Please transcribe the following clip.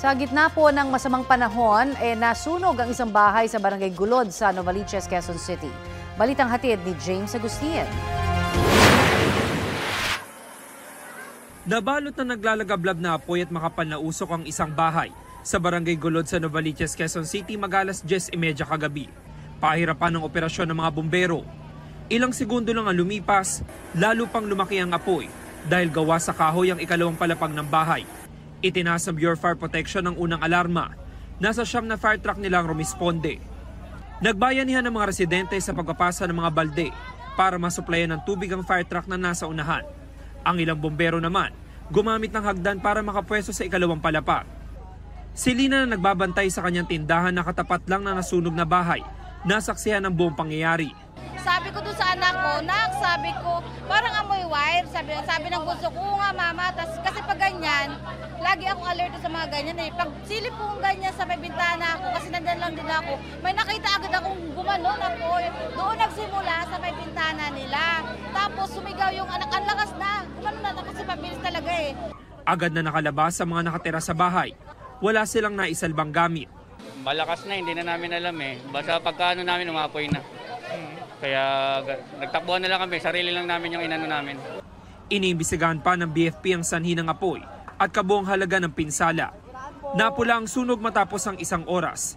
Sa gitna po ng masamang panahon, nasunog ang isang bahay sa Barangay Gulod sa Novaliches, Quezon City. Balitang hatid ni James Agustin. Nabalot na naglalagablab na apoy at makapal na usok ang isang bahay sa Barangay Gulod sa Novaliches, Quezon City mag-alas 10:30 kagabi. Pahirapan ng operasyon ng mga bumbero. Ilang segundo lang ang lumipas, lalo pang lumaki ang apoy dahil gawa sa kahoy ang ikalawang palapag ng bahay. Itinaas ng Bureau of Fire Protection ang unang alarma. Nasa 9 na fire truck nilang rumisponde. Nagbayanihan ng mga residente sa pagpapasa ng mga balde para masuplayan ng tubig ang fire truck na nasa unahan. Ang ilang bombero naman gumamit ng hagdan para makapwesto sa ikalawang palapag. Si Lina na nagbabantay sa kanyang tindahan na katapat lang na nasunog na bahay, nasaksihan ng buong pangyayari. Sabi ko doon sa anak ko, sabi ko, parang amoy wire. Sabi ng bunso ko, nga mama, kasi pag ganyan, lagi akong alert sa mga ganyan eh. Pag silip kong ganyan sa may bintana ako, kasi nandyan lang din ako, may nakita agad akong gumanon ako. Doon nagsimula sa may bintana nila. Tapos sumigaw yung anak, ang lakas na. Gumanon na kasi mabilis talaga eh. Agad na nakalabas sa mga nakatira sa bahay. Wala silang naisalbang gamit. Malakas na, hindi na namin alam eh. Basta pagkaano namin, umapoy na. Kaya nagtakbuhan na lang kami, sarili lang namin yung inano namin. Iniimbestigahan pa ng BFP ang sanhi ng apoy at kabuang halaga ng pinsala. Napula ang sunog matapos ang 1 oras.